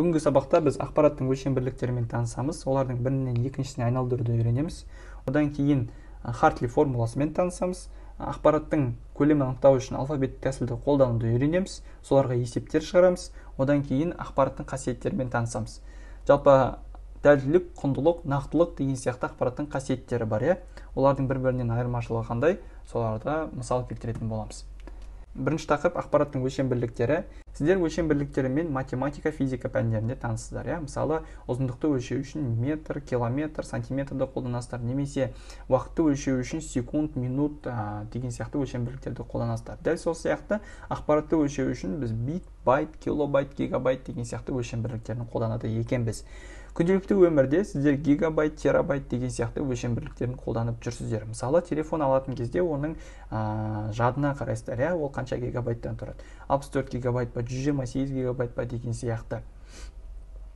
Бүгінгі сабақта біз ақпараттың өлшем бірліктерімен танысамыз, олардың бірінен екіншісіне айналдыруды үйренеміз. Одан кейін Хартли формуласымен танысамыз. Ақпараттың көлемін анықтау үшін алфавиттік тәсілді қолдануды үйренеміз, соларға есептер шығарамыз. Одан кейін ақпараттың қасиеттерімен танысамыз. Жалпы дәлдік, құндылық, нақтылық деген сияқты ақпараттың қасиеттері бар, олардың бір-бірінен айырмашылығы қандай, соларға мысал келтіретін боламыз. Бірінші тақырып ақпараттың өлшем бірліктері. Сіздер өлшем бірліктерімен математика, физика пәндерінде танысыздар. Мысалы, ұзындықты өлшеу үшін метр, километр, сантиметрді қолданасыздар, немесе уақытты өлшеу үшін секунд, минут деген сияқты өлшем бірліктерді қолданасыздар. Дәл сол сияқты ақпаратты өлшеу үшін біз бит, байт, килобайт, гигабайт деген сияқты өлшем бірліктерін қолданады екенбіз. Күнделікті өмірде сіздер гигабайт, терабайт деген сияқты өлшем бірліктерін қолданып жүрсіздер. Мысалы, телефон алатын кезде оның жадына қарайсыздар, ол қанша гигабайттан тұрады. 64 гигабайт па, 128 гигабайт па деген сияқты.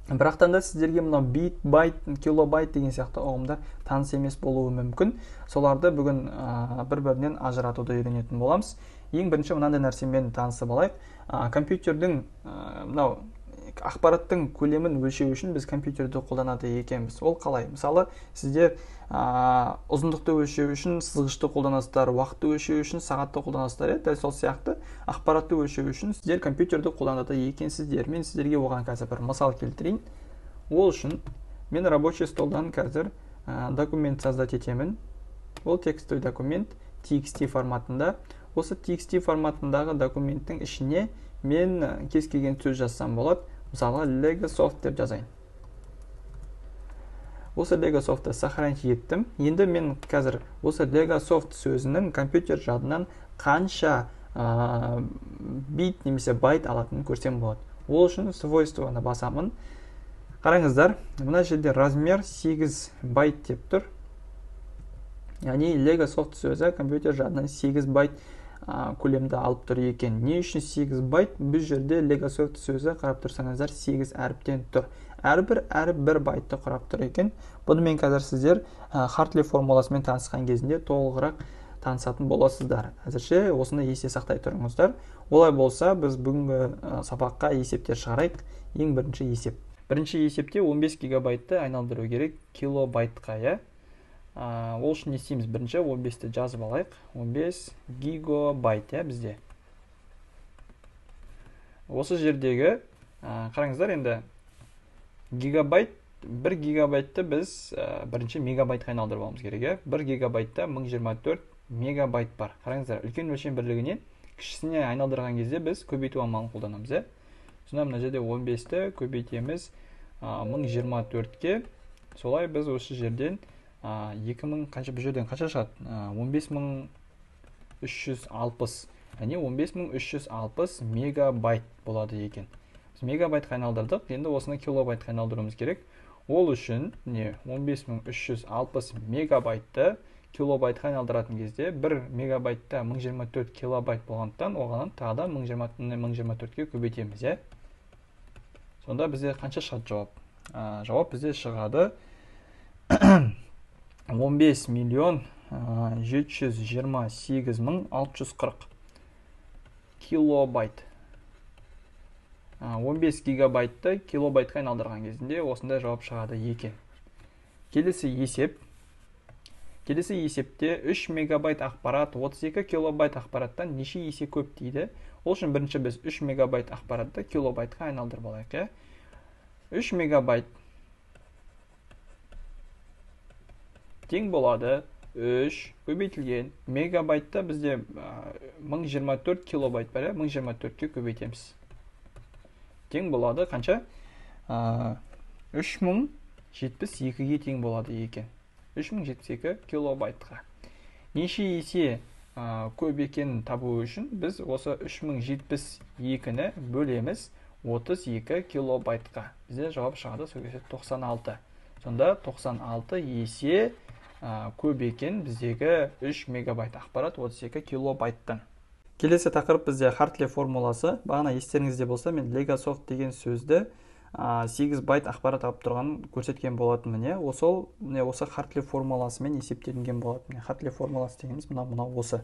Бірақтан да сіздерге мынау бит, байт, килобайт деген сияқты ұғымдар таныс емес болуы мүмкін. Соларды бүгін бір-бірінен ажыратуды үйренетін боламыз. Ең бірінші мынандай нәрсемен танысып алайық. Компьютердің мынау ақпараттың көлемін өлшеу үшін біз компьютерді қолданады екенбіз. Ол қалай? Мысалы, сіздер ұзындықты өлшеу үшін сызғышты қолданасыздар, уақытты өлшеу үшін сағатты қолданасыздар. Дәл сол сияқты ақпаратты өлшеу үшін сіздер компьютерді қолданады екенсіздер. Мен сіздерге оған қазір бір мысал келтірейін. Ол үшін мен рабочий столдан қазір документ создать етемін. Ол текстовый документ TXT форматында. Осы TXT форматындағы документтің ішіне мен кез келген сөз жазсам болады. Мысалы, Legosoft деп жазайын. Осы Legosoft'ты сохранить еттім. Енді мен қазір осы Legosoft сөзінің компьютер жадынан қанша бит немесе байт алатынын көрсем болады. Ол үшін свойствоны басамын. Қараңыздар, мына жерде размер 8 байт деп тұр. Яғни Legosoft сөзі компьютер жадынан 8 байт көлемді алып тұр екен. Не үшін 8 байт? Біз жерде Legosoft сөзі қарап тұрсаңыздар 8 әріптен тұр. Әрбір байтты құрап тұр екен. Бұны мен қазір сіздер Хартли формуласымен танысқан кезінде толығырақ танысатын боласыздар. Әзірше осыны есте сақтай тұрыңыздар. Олай болса, біз бүгінгі сабаққа есептер шығарайық. Ең бірінші есеп. Бірінші есепте 15 гигабайтты айналдыру керек килобайтқа, Ол үшін не істейміз? Бірінші 15-ті жазып алайық. 15 гигабайт бізде. Осы жердегі, қараңыздар, енді гигабайт, 1 гигабайтты біз бірінші мегабайтқа айналдырып аламыз керек. 1 гигабайтта 1024 мегабайт бар. Қараңыздар, үлкен өлшем бірлігінен кішісіне айналдырған кезде біз көбейту амалын қолданамыз. Сонда мына жерде 15-ті көбейтеміз 1024-ке. Солай біз осы жерден 2000 қанша, бұл жерден қанша шығады? 15360. Яғни 15360 мегабайт болады екен. Біз мегабайтқа айналдырдық, енді осыны килобайтқа айналдыруымыз керек. Ол үшін 15360 мегабайтты килобайтқа айналдыратын кезде 1 мегабайтта 1024 килобайт болғандықтан, оған тағы да 1024-ке көбейтеміз. Сонда бізде қанша шығады жауап? Жауап бізде шығады 15.728.640 килобайт. 15 гигабайтты килобайтқа айналдырған кезінде осындай жауап шығады екен. Келесі есепте 3 мегабайт ақпарат 32 килобайт ақпараттан неше есе көп дейді. Ол үшін бірінші біз 3 мегабайт ақпаратты килобайтқа айналдырып алайық. 3 мегабайт тең болады 3 көбейтілген мегабайтта бізде 1024 килобайт бар, 1024-ке көбейтеміз. Тең болады қанша? 3072-ге тең болады екен. 3072 килобайтқа. Неше есе көп екенін табу үшін біз осы 3072-ні бөлеміз 32 килобайтқа. Бізде жауап шығады 96. Сонда 96 есе көп екен біздегі 3 мегабайт ақпарат 32 килобайттан. Келесі тақырып бізде Хартли формуласы. Бағана естеріңізде болса, мен Legosoft деген сөзді 8 байт ақпарат алып тұрғанын көрсеткен болатынмын. Осы Хартли формуласымен есептелінген болатын. Хартли формуласы дегеніміз мынау осы.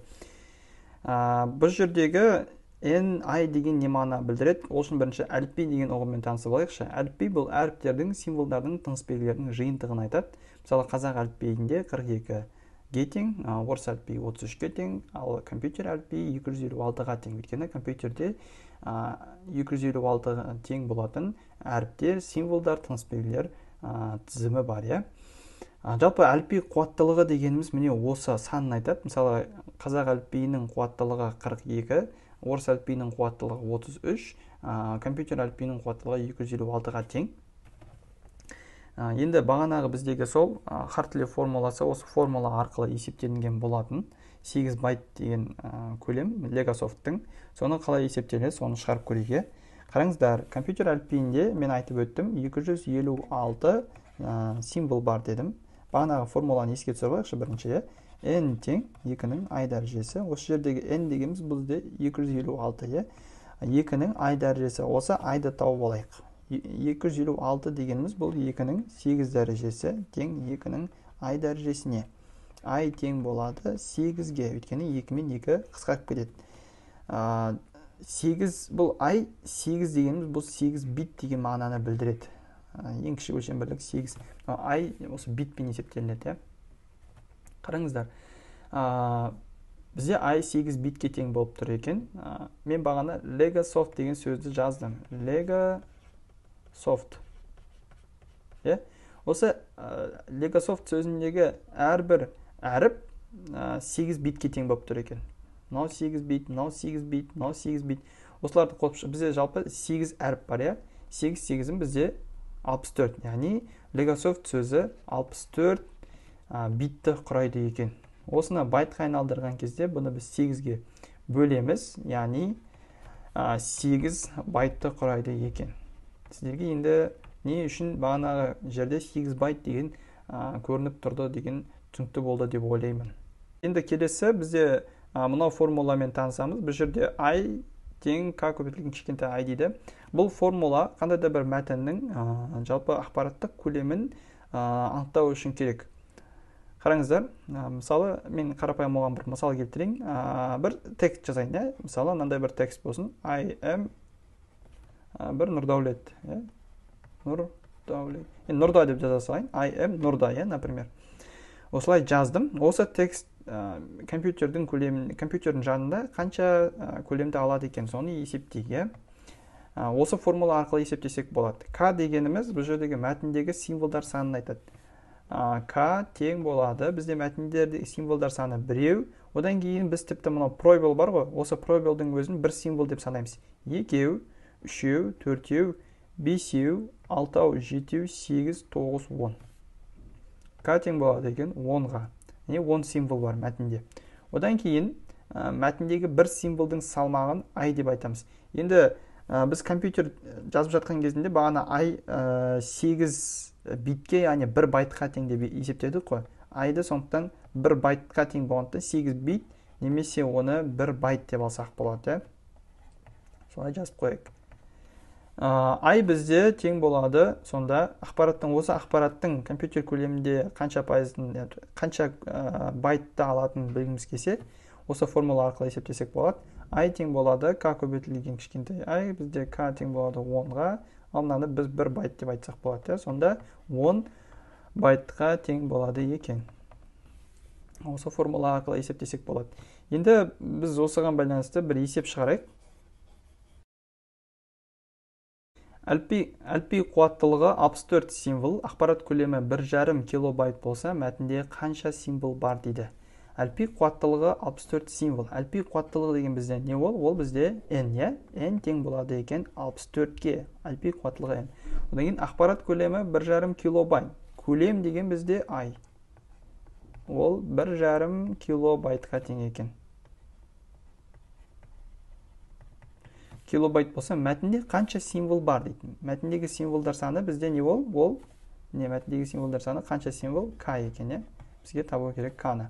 Бұл жердегі n i деген не мағына білдіреді? Ол үшін бірінші әліпби деген ұғыммен танысып алайықшы. Әліпби бұл әріптердің, символдардың, тыныс белгілерінің жиынтығын айтады. Мысалы, қазақ әліпбиінде 42-ге тең, орыс әліпбиі 33-ге тең, ал компьютер әліпбиі 256-ға тең. Өйткені компьютерде 256-ға тең болатын әріптер, символдар, тыныс белгілер тізімі бар, иә. Жалпы әліпби қуаттылығы дегеніміз міне осы санын айтады. Мысалы, қазақ әліпбиінің қуаттылығы 42, орыс әліпбиінің қуаттылығы 33, компьютер әліпбиінің қуаттылығы 256-ға тең. Енді бағанағы біздегі сол Хартли формуласы осы формула арқылы есептелінген болатын. 8 байт деген көлем Legasoft-тың. Соны қалай есептеледі, соны шығарып көрейік. Қараңыздар, компьютер әліпбиінде мен айтып өттім, 256 символ бар дедім. Бағанағы формуланы еске түсіріп алайықшы бірінші. n тең 2-нің i дәрежесі. Осы жердегі n дегеніміз бізде 256, 2-нің i дәрежесі. Осы i-ды тауып алайық. 256 дегеніміз бұл 2-нің 8 дәрежесі тең 2-нің i дәрежесіне. i тең болады 8-ге, өйткені 2 мен 2 қысқарып кетеді. 8 бұл i, 8 дегеніміз бұл 8 бит деген мағынаны білдіреді. Ең кіші өлшем бірлік 8. i осы битпен есептелінеді. Қараңыздар, бізде i 8 битке тең болып тұр екен. Мен бағана Legasoft деген сөзді жаздым. Legasoft. Осы Legasoft сөзіндегі әрбір әріп 8 битке тең болып тұр екен. Мынау 8 бит, мынау 8 бит, мынау 8 бит. Осыларды қосып, бізде жалпы 8 әріп бар, 8-8-ін бізде 64. Яғни Legasoft сөзі 64 битті құрайды екен. Осыны байтқа айналдырған кезде бұны біз 8-ге бөлеміз, яғни 8 байтты құрайды екен. Сіздерге енді не үшін бағанағы жерде 8 байт деген көрініп тұрды деген түсінікті болды деп ойлаймын. Енді келесі бізде мынау формуламен танысамыз. Бұл жерде i тең k көбейтілген кішкентай i дейді. Бұл формула қандай да бір мәтіннің жалпы ақпараттық көлемін анықтау үшін керек. Қараңыздар, мысалы, мен қарапайым оған бір мысал келтірейін. Бір текст жазайын, мысалы, мынандай бір текст болсын. I am бір Нұрдәулет. Нұрда деп жаза салайын. I am Нұрда, например. Осылай жаздым. Осы текст компьютердің жанында қанша көлемді алады екен, соны есептейік. Осы формула арқылы есептесек болады. K дегеніміз бұл жердегі мәтіндегі символдар санын айтады. K тең болады. Бізде мәтіндерде символдар саны біреу. Одан кейін біз тіпті мынау пробел бар ғой. Осы пробелдің өзін бір символ деп санаймыз. 2, 3, 4, 5, 6, 7, 8, 9, 10. K тең болады екен 10-ға. 10 символ бар мәтінде. Одан кейін мәтіндегі бір символдың салмағын i деп айтамыз. Енді біз компьютер жазып жатқан кезінде бағана i 8 битке, яғни 1 байтқа тең деп есептедік қой. i-ды сондықтан 1 байтқа тең болғандықтан 8 бит немесе оны 1 байт деп алсақ болады. Солай жазып қояйық. i бізде тең болады, сонда осы ақпараттың компьютер көлемінде қанша байтты алатын білгіміз келсе, осы формула арқылы есептесек болады. i тең болады k көбейтілген кішкентай i, бізде k тең болады 10-ға, ал мынаны біз 1 байт деп айтсақ болады. Сонда 10 байтқа тең болады екен. Осы формула арқылы есептесек болады. Енді біз осыған байланысты бір есеп шығарайық. Әліпби қуаттылығы 64 символ, ақпарат көлемі 1,5 килобайт болса, мәтінде қанша символ бар дейді. Әліпби қуаттылығы 64 символ. Әліпби қуаттылығы деген бізде не ол? Ол бізде n, n тең болады екен 64-ге. Әліпби қуаттылығы n. Одан кейін ақпарат көлемі 1,5 килобайт. Көлем деген бізде i. Ол 1,5 килобайтқа тең екен. Килобайт болса, мәтінде қанша символ бар дейді. Мәтіндегі символдар саны бізде не ол? Ол мәтіндегі символдар саны қанша символ? K екен, бізге табу керек K-ны.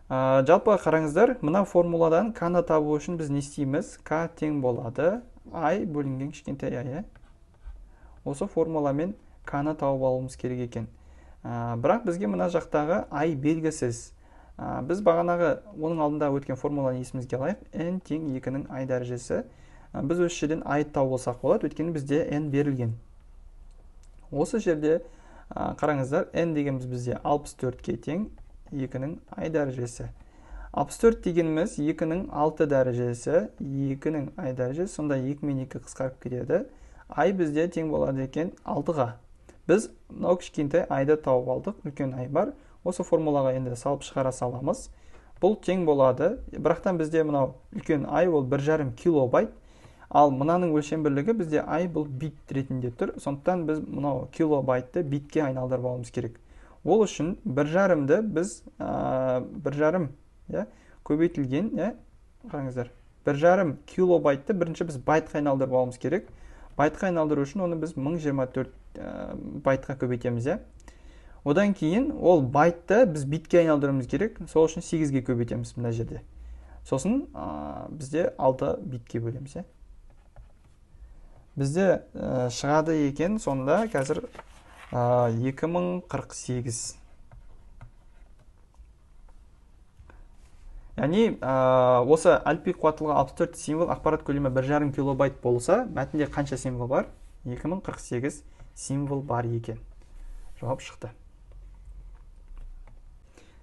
Жалпы қараңыздар, мына формуладан K-ны табу үшін біз не істейміз? K тең болады i бөлінген кішкентай i. Осы формуламен K-ны тауып алуымыз керек екен. Бірақ бізге мына жақтағы i белгісіз. Біз бағанағы оның алдында өткен формуланы есімізге алайық. N тең 2-нің I дәрежесі. Біз осы жерден I тауып алсақ болады, өйткені бізде N берілген. Осы жерде қараңыздар, N дегеніміз бізде 64-ке тең 2-нің I дәрежесі. 64 дегеніміз 2-нің 6 дәрежесі, 2-нің I дәрежесі, сонда 2 мен 2 қысқарып кетеді. I бізде тең болады екен 6-ға. Біз мынау кішкентай I-ды тауып алдық, үлкен I бар. Осы формулаға енді салып шығара саламыз. Бұл тең болады. Бірақтан бізде мынау үлкен I ол 1,5 килобайт. Ал мынаның өлшем бірлігі бізде I бұл бит ретінде тұр. Сондықтан біз мынау килобайтты битке айналдырып алуымыз керек. Ол үшін 1,5-ді біз 1,5 көбейтілген, қараңыздар, 1,5 килобайтты бірінші біз байтқа айналдырып алуымыз керек. Байтқа айналдыру үшін оны біз 1024 байтқа көбейтеміз. Одан кейін ол байтты біз битке айналдыруымыз керек. Сол үшін 8-ге көбейтеміз мына жерде. Сосын бізде 6 битке бөлеміз. Бізде шығады екен сонда қазір 2048. Яғни осы әліпби қуаттылығы 64 символ, ақпарат көлемі 1,5 килобайт болса, мәтінде қанша символ бар? 2048 символ бар екен. Жауап шықты.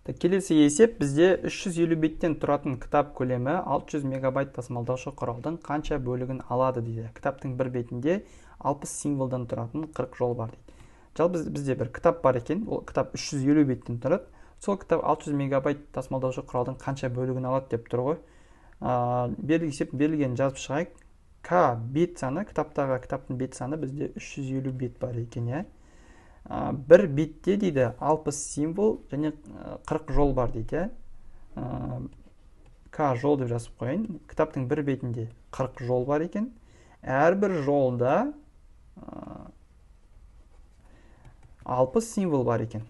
Келесі есеп бізде 350 беттен тұратын кітап көлемі 600 мегабайт тасымалдаушы құралдың қанша бөлігін алады дейді. Кітаптың бір бетінде 60 символдан тұратын 40 жол бар дейді. Жалпы бізде бір кітап бар екен, ол кітап 350 беттен тұрады. Сол кітап 600 мегабайт тасымалдаушы құралдың қанша бөлігін алады деп тұр ғой. Берілген жазып шығайық. К бет саны, кітаптың бет саны бізде 350 бет бар екен. Бір бетте дейді 60 символ және 40 жол бар дейді. К жол деп жазып қойын. Кітаптың бір бетінде 40 жол бар екен. Әрбір жолда 60 символ бар екен.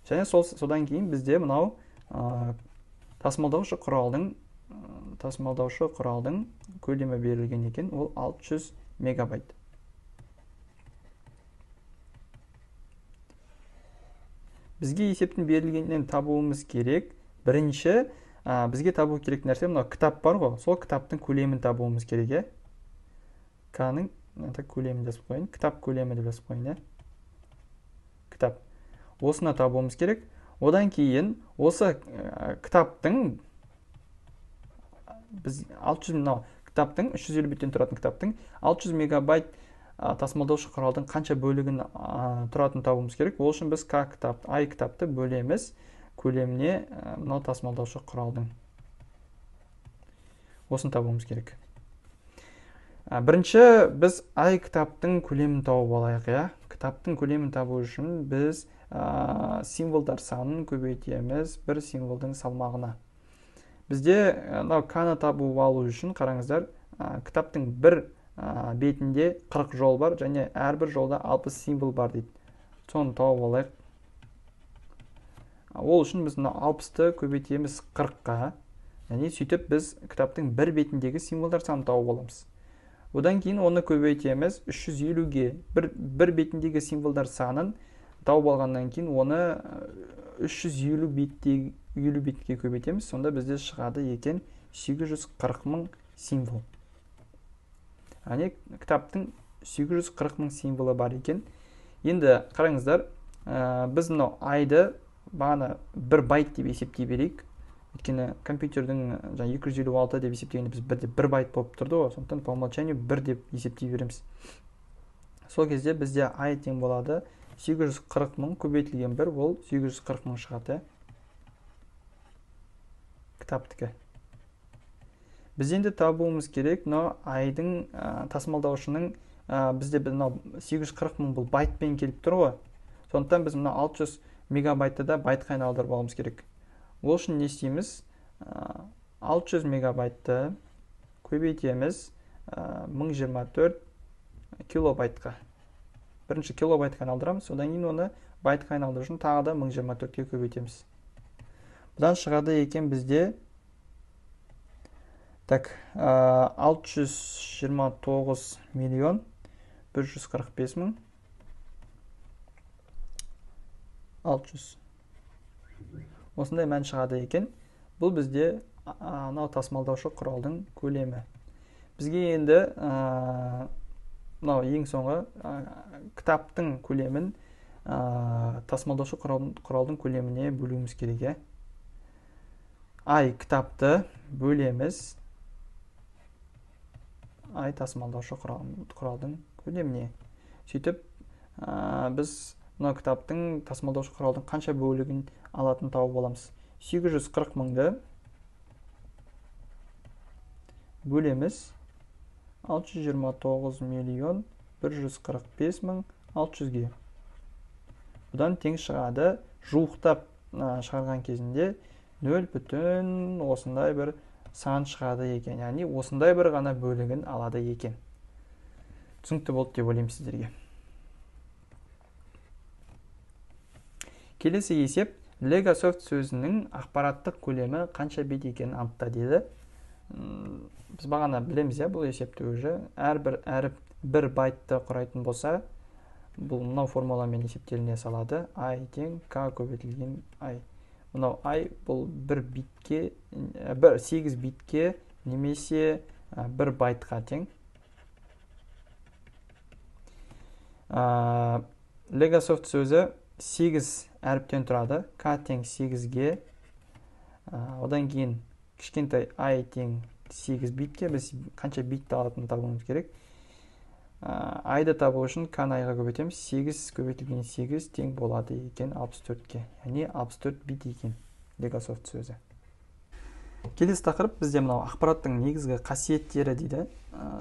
Және содан кейін бізде мынау тасымалдаушы құралдың көлемі берілген екен, ол 600 мегабайт. Бізге есептің берілгеннен табуымыз керек. Бірінші, бізге табу керек нәрсе, мынау кітап бар ғой, сол кітаптың көлемін табуымыз керек. К-ның көлемін жазып қойын, кітап көлемі деп жазып қойын. Кітап. Осына табуымыз керек. Одан кейін, осы кітаптың, біз 350 беттен тұратын кітаптың 600 мегабайт тасымалдаушы құралдың қанша бөлігін тұратын табуымыз керек. Ол үшін біз I кітапты бөлеміз көлеміне мынау тасымалдаушы құралдың. Осын табуымыз керек. Бірінші біз I кітаптың көлемін тауып алайық. Кітаптың көлемін табу үшін біз символдар санын көбейтеміз бір символдың салмағына. Бізде К-ны табу алу үшін қараңыздар, кітаптың бір бетінде 40 жол бар және әрбір жолда 60 символ бар дейді. Соны тауып алайық. Ол үшін біз 60-ты көбейтеміз 40-қа. Яғни сөйтіп біз кітаптың бір бетіндегі символдар санын тауып аламыз. Одан кейін оны көбейтеміз 350-ге. Бір бетіндегі символдар санын тауып алғаннан кейін оны 350 бетке көбейтеміз. Сонда бізде шығады екен 840 мың символ. Яғни кітаптың 840 мың символы бар екен. Енді қараңыздар, біз мынау I-ды бағана 1 байт деп есептей берейік. Өйткені компьютердің 256 деп есептегенде біз 1 байт болып тұрды ғой. Сондықтан по умолчанию 1 деп есептей береміз. Сол кезде бізде I тең болады 840 мың көбейтілген 1, ол 840 мың шығады. Кітаптікі. Біз енді табуымыз керек, но I-дің тасымалдаушының бізде 840 мың бұл байтпен келіп тұр ғой. Сондықтан біз 600 мегабайтты да байтқа айналдырып алуымыз керек. Ол үшін не істейміз? 600 мегабайтты көбейтеміз 1024 килобайтқа. Бірінші килобайтқа айналдырамыз, одан кейін оны байтқа айналдыру үшін тағы да 1024-ке көбейтеміз. Бұдан шығады екен бізде 629 миллион 145 мың 600. осындай мән шығады екен. Бұл бізде мынау тасымалдаушы құралдың көлемі. Бізге енді мынау ең соңғы кітаптың көлемін тасымалдаушы құралдың көлеміне бөлуіміз керек. Ай кітапты бөлеміз ай тасымалдаушы құралдың көлеміне. Сөйтіп біз мынау кітаптың тасымалдаушы құралдың қанша бөлігін алатын тауып аламыз. 840 мыңды бөлеміз 629 миллион 145 мың 600-ге. Бұдан тең шығады. Жуықтап шығарған кезінде 0 бүтін осындай бір сан шығады екен. Яғни осындай бір ғана бөлігін алады екен. Түсінікті болды деп ойлаймын сіздерге. Келесі есеп, Legosoft сөзінің ақпараттық көлемі қанша бит екенін анықта деді. Біз бағана білеміз, бұл есепті уже әрбір әріп 1 байтты құрайтын болса, бұл мынау формуламен есептеліне салады. I тең K көбейтілген I. Мынау I бұл 8 битке немесе 1 байтқа тең. Legosoft сөзі 8 әріптен тұрады. K тең 8-ге. Одан кейін кішкентай I тең 8 битке біз қанша битті алатынын табуымыз керек. I-ды табу үшін K-ны I-ға көбейтеміз. 8 көбейтілген 8 тең болады екен 64-ке. Яғни 64 бит екен Legosoft сөзі. Келесі тақырып бізде мынау ақпараттың негізгі қасиеттері дейді.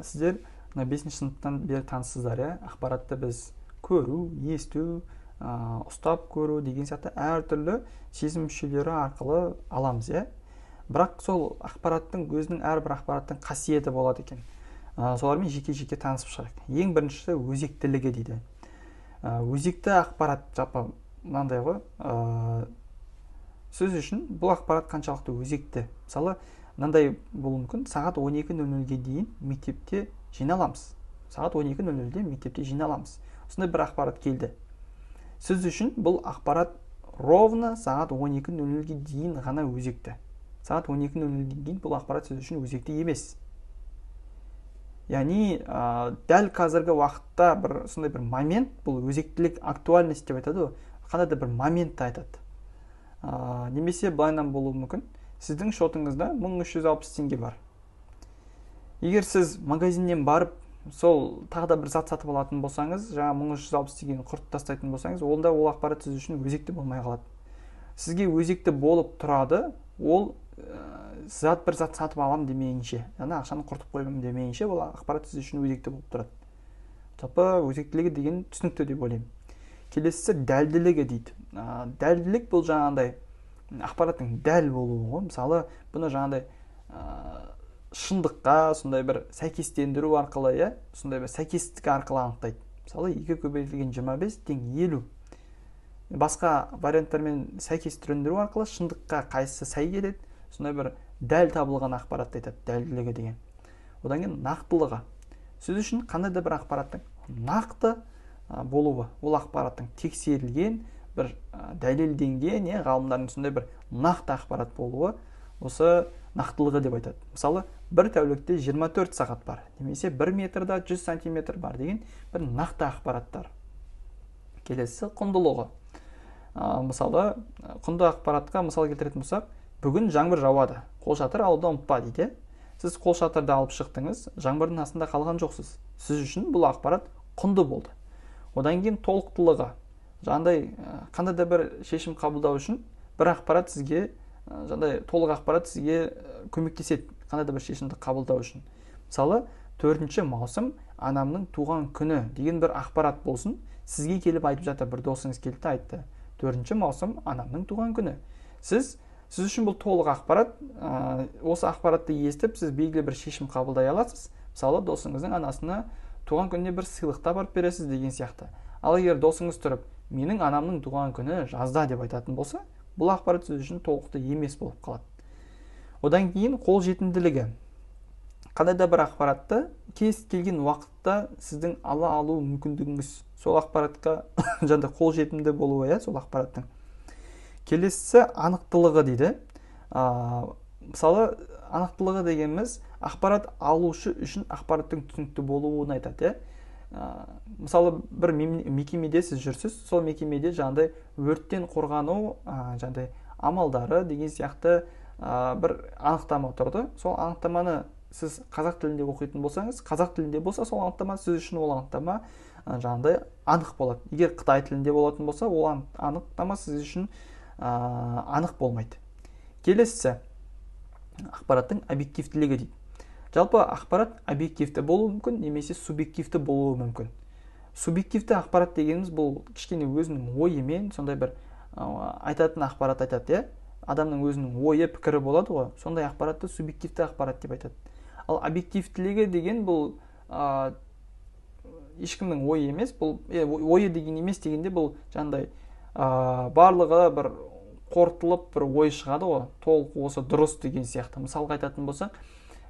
Сіздер 5-ші сыныптан бері таныссыздар. Ақпаратты біз көру, есту, ұстап көру деген сияқты әртүрлі сезім мүшелері арқылы аламыз. Бірақ сол ақпараттың өзінің әрбір ақпараттың қасиеті болады екен. Солармен жеке-жеке танысып шығайық. Ең біріншісі өзектілігі дейді. Өзекті ақпарат жапа мынандай ғой. Сөз үшін бұл ақпарат қаншалықты өзекті. Мысалы, мынандай болуы мүмкін, сағат 12:00-ге дейін мектепте жиналамыз. Сағат 12:00-де мектепте жиналамыз. Осындай бір ақпарат келді. Сіз үшін бұл ақпарат ровно сағат 12:00-ге дейін ғана өзекті. Сағат 12:00-ге дейін бұл ақпарат сіз үшін өзекті емес. Яғни, дәл қазіргі уақытта сондай бір момент, бұл өзектілік, актуальность деп айтады. Қандай да бір моментті айтады. Немесе былайынан болуы мүмкін. Сіздің шотыңызда 1360 теңге бар. Егер сіз магазиннен барып, сол тағы да бір зат сатып алатын болсаңыз, жаңа 1360 теңгені құртып тастайтын болсаңыз, онда ол ақпарат сіз үшін өзекті болмай қалады. Сізге өзекті болып тұрады, ол бір зат сатып алам демейінше, яғни ақшаны құртып қоймам демейінше, ол ақпарат сіз үшін өзекті болып тұрады. Жалпы өзектілігі деген түсінікті деп ойлаймын. Келесісі дәлділігі дейді. Дәлділік бұл жаңағындай ақпараттың дәл болуы ғой. Мысалы, бұны жаңағындай шындыққа сондай бір сәйкестендіру арқылы, сондай бір сәйкестік арқылы анықтайды. Мысалы, 2 көбейтілген 25 тең 50. Басқа варианттармен сәйкестендіру арқылы шындыққа қайсысы сай келеді, сондай бір дәл табылған ақпаратты айтады, дәлділігі деген. Одан кейін нақтылығы. Сіз үшін қандай да бір ақпараттың нақты болуы, ол ақпараттың тексерілген, бір дәлелденген, ғалымдардың сондай бір нақты ақпарат болуы, осы нақтылығы деп айтады. Мысалы, бір тәулікте 24 сағат бар, немесе 1 метрда 100 сантиметр бар деген бір нақты ақпараттар. Келесі құндылығы. Мысалы, құнды ақпаратқа мысал келтіретін болсақ, бүгін жаңбыр жауады, қолшатыр алуды ұмытпа дейді. Сіз қолшатырды алып шықтыңыз, жаңбырдың астында қалған жоқсыз. Сіз үшін бұл ақпарат құнды болды. Одан кейін толықтылығы. Қандай да бір шешім қабылдау үшін бір ақпарат сізге, толық ақпарат сізге көмектеседі, қандай да бір шешімді қабылдау үшін. Мысалы, 4 маусым анамның туған күні деген бір ақпарат болсын, сізге келіп айтып жатыр, бір досыңыз келді айтты. 4 маусым анамның туған күні. Сіз үшін бұл толық ақпарат, осы ақпаратты естіп, сіз белгілі бір шешім қабылдай аласыз. Мысалы, досыңыздың анасына туған күніне бір сыйлықта барып бересіз деген сияқты. Ал егер досыңыз тұрып, менің анамның туған күні жазда деп айтатын болса, бұл ақпарат сіз үшін толықты емес болып қалады. Одан кейін қолжетімділігі. Қандай да бір ақпаратты кез келген уақытта сіздің алу мүмкіндігіңіз сол ақпаратқа қолжетімді болуы, сол ақпараттың. Келесі анықтылығы дейді. Мысалы, анықтылығы дегеніміз ақпарат алушы үшін ақпараттың түсінікті болуын айтады. Мысалы, бір мекемеде сіз жүрсіз, сол мекемеде жаңағыдай өрттен қорғану жаңағыдай амалдары деген сияқты бір анықтама тұрды. Сол анықтаманы сіз қазақ тілінде оқитын болсаңыз, қазақ тілінде болса, сол анықтама сіз үшін ол анықтама жаңағыдай анық болады. Егер қытай тілінде болатын болса, ол анықтама сіз үшін анық болмайды. Келесі ақпараттың объективтілігі дейді. Жалпы ақпарат объективті болуы мүмкін, немесе субъективті болуы мүмкін. Субъективті ақпарат дегеніміз бұл кішкене өзінің ойымен, сондай бір айтатын ақпарат айтады, адамның өзінің ойы, пікірі болады ғой, сондай ақпаратты субъективті ақпарат деп айтады. Ал объективтілігі деген бұл ешкімнің ойы емес, бұл ойы деген емес дегенде бұл жаңағыдай барлығы бір қорытылып бір ой шығады ғой, толық осы дұрыс деген сияқты. Мысалға айтатын болсақ,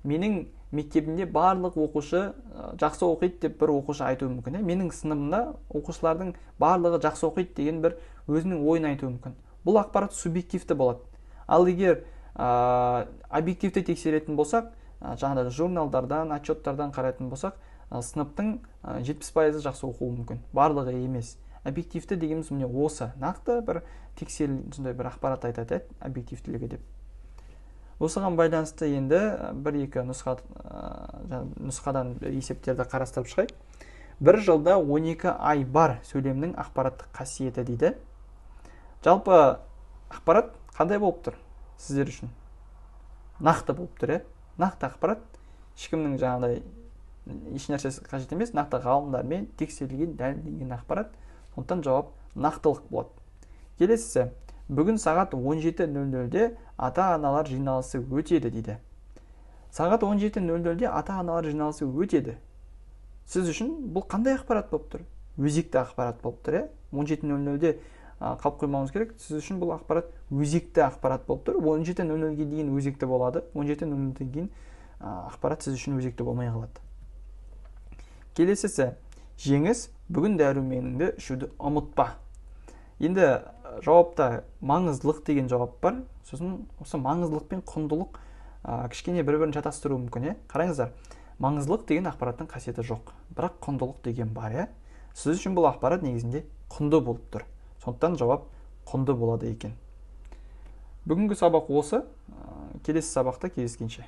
менің мектебімде барлық оқушы жақсы оқиды деп бір оқушы айтуы мүмкін. Менің сыныбымда оқушылардың барлығы жақсы оқиды деген бір өзінің ойын айтуы мүмкін. Бұл ақпарат субъективті болады. Ал егер объективті тексеретін болсақ, жаңағыдай журналдардан, отчеттардан қарайтын болсақ, сыныптың 70% жақсы оқуы мүмкін, барлығы емес. Объективті дегеніміз міне осы, нақты бір тексерілген сондай бір ақпарат айтады, объективтілігі деп. Осыған байланысты енді бір-екі нұсқадан есептерді қарастырып шығайық. Бір жылда 12 ай бар сөйлемнің ақпараттық қасиеті дейді. Жалпы ақпарат қандай болып тұр сіздер үшін? Нақты болып тұр, нақты ақпарат, ешкімнің жаңағыдай еш нәрсесі қажет емес, нақты ғалымдармен тексерілген, дәлелденген ақпарат, сондықтан жауап нақтылық болады. Келесі, бүгін сағат 17:00-де ата-аналар жиналысы өтеді дейді. Сағат 17:00-де ата-аналар жиналысы өтеді. Сіз үшін бұл қандай ақпарат болып тұр? Өзекті ақпарат болып тұр, 17:00-де қалып қоймауымыз керек. Сіз үшін бұл ақпарат өзекті ақпарат болып тұр. 17:00-ге дейін өзекті болады. 17:00-ден кейін ақпарат сіз үшін өзекті болмай қалады. Келесісі, жеңіс, бүгін дәруменіңді ішуді ұмытпа. Енді жауапта маңыздылық деген жауап бар. Сосын осы маңыздылық пен құндылық кішкене бір-бірін шатастыруы мүмкін. Қараңыздар, маңыздылық деген ақпараттың қасиеті жоқ, бірақ құндылық деген бар. Сіз үшін бұл ақпарат негізінде құнды болып тұр. Сондықтан жауап құнды болады екен. Бүгінгі сабақ осы. Келесі сабақта кездескенше.